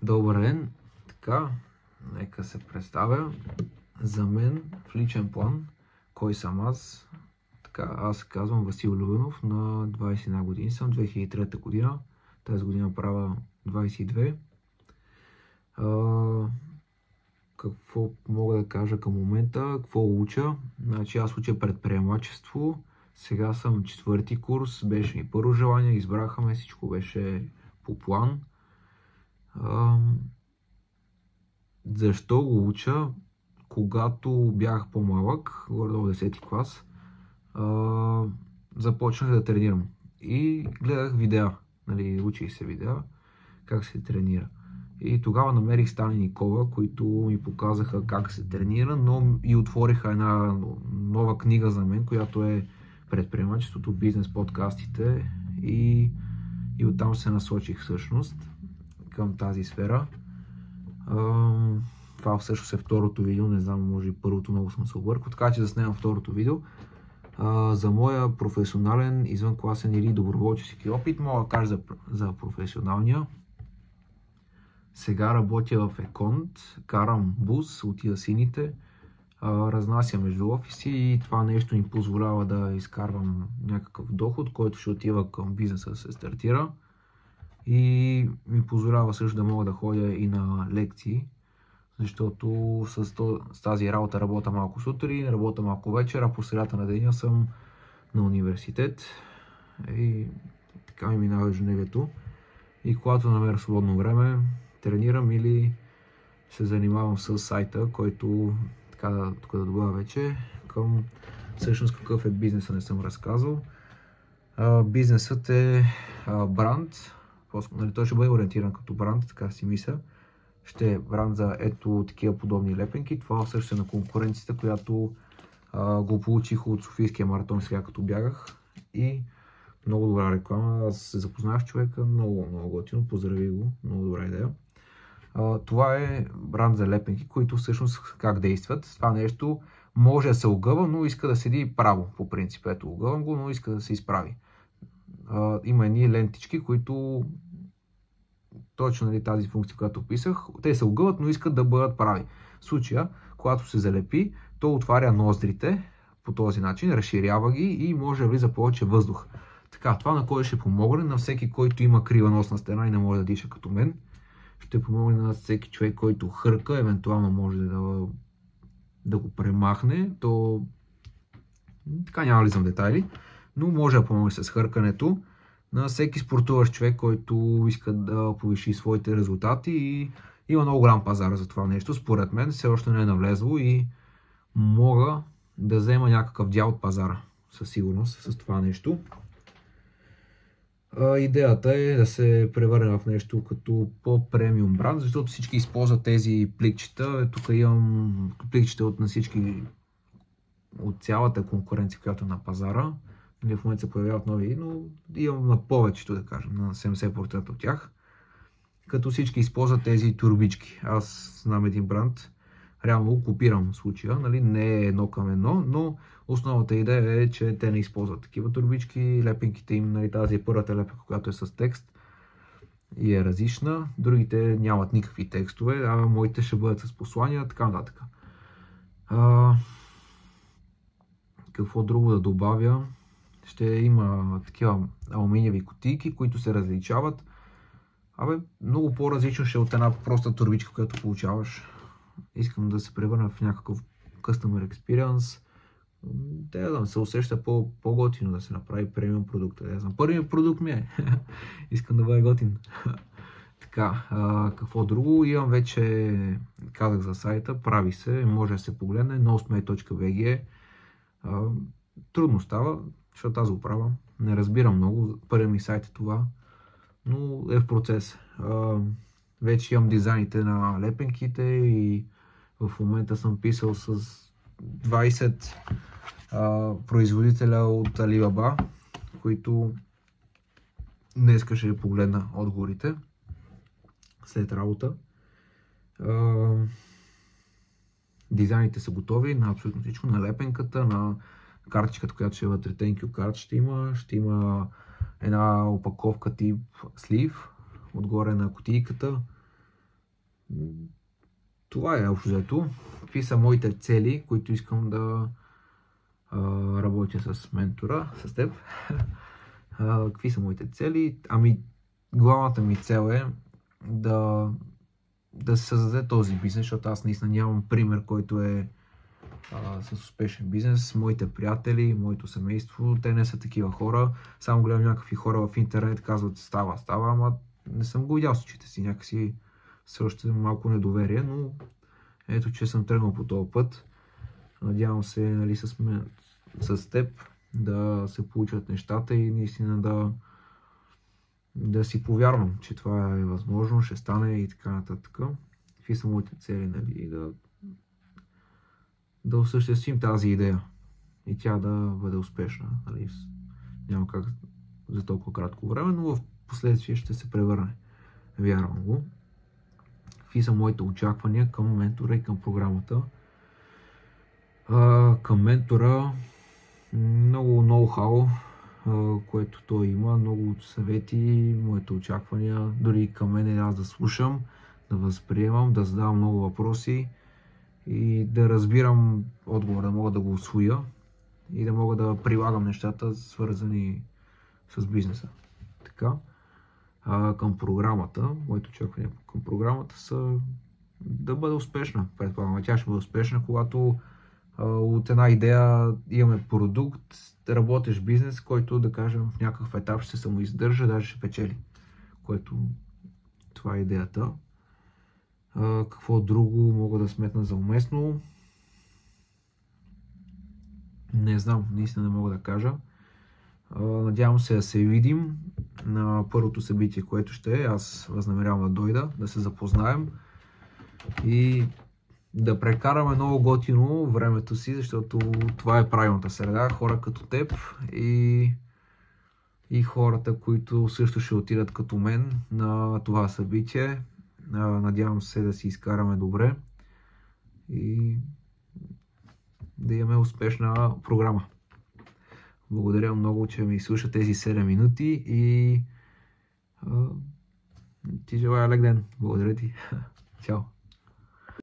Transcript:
Добър ден! Така, нека се представя. За мен в личен план, кой съм аз? Така, аз се казвам Васил Любенов, на 21 години съм, 2003 година. Тази година правя 22. Какво мога да кажа към момента? Какво уча? Значи аз уча предприемачество. Сега съм 4-ти курс. Беше ми първо желание, избрахме, всичко беше по план. Защо го уча? Когато бях по-малък, горе-долу 10-ти клас, започнах да тренирам. И гледах видеа, учих се видеа, как се тренира. И тогава намерих Стан и Никола, които ми показаха как се тренира, но и отвориха една нова книга за мен, която е предприемачеството, бизнес подкастите, и оттам се насочих всъщност към тази сфера. Това всъщност е второто видео, не знам, може и първото, много съм се объркал, така че заснемам второто видео. За моя професионален, извънкласен или доброволчески опит, мога да кажа за професионалния. Сега работя в Еконт, карам бус от Ясините, разнася между офиси и това нещо ми позволява да изкарвам някакъв доход, който ще отива към бизнеса да се стартира. И ми позволява също да мога да ходя и на лекции, защото с тази работа работя малко сутрин, работя малко вечер, а по средата на деня съм на университет и така ми минава ежедневието. И когато намеря свободно време, тренирам или се занимавам с сайта, който тук да добавя вече към всъщност какъв е бизнеса, не съм разказал. Бизнесът е бранд. Той ще бъде ориентиран като бранд, така си мисля. Ще е бранд за ето такива подобни лепенки. Това също е на конкуренцията, която го получих от Софийския маратон сега като бягах. И много добра реклама. Аз се запознах с човека, много готино, поздрави го, много добра идея. Това е бранд за лепенки, които всъщност как действат. Това нещо може да се огъва, но иска да седи право по принцип. Ето огъвам го, но иска да се изправи. Има едни лентички, които точно тази функция, която описах, те се огъват, но искат да бъдат прави. В случая, когато се залепи, то отваря ноздрите по този начин, разширява ги и може да влиза повече въздух. Така, това на кой ще помогне? На всеки, който има крива носна стена и не може да диша като мен. Ще помогне на всеки човек, който хърка, евентуално може да го премахне. То така няма влизам в детайли, но може да помогне с хъркането. На всеки спортуващ човек, който иска да повиши своите резултати, и има много голям пазар за това нещо. Според мен все още не е навлезло и мога да взема някакъв дял от пазара със сигурност с това нещо. Идеята е да се превърне в нещо като по-премиум бранд, защото всички използват тези пликчета. Тук имам пликчета от цялата конкуренция, която е на пазара. В момента се появяват нови, но имам на повечето, да кажем, на 70% от тях. Като всички използват тези турбички. Аз знам един бранд, реално го копирам в случая, не е едно към едно, но основната идея е, че те не използват такива турбички. Лепенките им, тази е първата лепенка, която е с текст и е различна. Другите нямат никакви текстове, а моите ще бъдат с послания, така нататък. Какво друго да добавя? Ще има такива алуминиеви кутийки, които се различават. Много по-различно ще е от една проста турбичка, която получаваш. Искам да се превърна в някакъв customer experience. Да се усеща по-готино, да се направи премиум продукт. Първият продукт ми е. Искам да бъде готин. Така, какво друго? Имам вече, казах за сайта, прави се, може да се погледне, nostmate.bg. Трудно става, защото аз го правя. Не разбирам много. Първият ми сайт е това, но е в процес. Вече имам дизайните на лепенките и в момента съм писал с 20 производителя от Alibaba, които днеска ще погледна отговорите след работа. Дизайните са готови на абсолютно всичко, на лепенката, на картичката, която ще е вътре, thank you card ще има една опаковка тип слив, отгоре на кутийката. Това е общо взето. Какви са моите цели, които искам да работя с ментора, с теб? Какви са моите цели? Главната ми цел е да се създаде този бизнес, защото аз наистина нямам пример, който е с успешен бизнес. Моите приятели, моето семейство, те не са такива хора. Само гледам някакви хора в интернет, казват става, ама не съм го видял с очите си. Някакси все още малко недоверие, но ето, че съм тръгнал по този път. Надявам се, нали, с теб да се получат нещата и наистина да си повярвам, че това е възможно, ще стане и така нататък. Какви са моите цели, нали, да осъществим тази идея и тя да бъде успешна. Нали. Няма как за толкова кратко време, но в последствие ще се превърне. Вярвам го. Какви са моите очаквания към ментора и към програмата? Към ментора много ноу-хау, което той има, много съвети, моите очаквания, дори към мен аз да слушам, да възприемам, да задавам много въпроси и да разбирам отговор, да мога да го усвоя и да мога да прилагам нещата, свързани с бизнеса. Така, към програмата, моите очаквания към програмата са да бъде успешна. Предполагам, тя ще бъде успешна, когато от една идея имаме продукт, да работиш бизнес, който, да кажем, в някакъв етап ще се самоиздържа, даже ще печели. Това е идеята. Какво друго мога да сметна за уместно? Не знам, наистина не мога да кажа. Надявам се да се видим на първото събитие, което ще е. Аз възнамерявам да дойда, да се запознаем и да прекараме много готино времето си, защото това е правилната среда. Хора като теб и хората, които също ще отидат като мен на това събитие. Надявам се да си изкараме добре и да имаме успешна програма. Благодаря много, че ми слуша тези 7 минути и ти желая лек ден. Благодаря ти. Чао.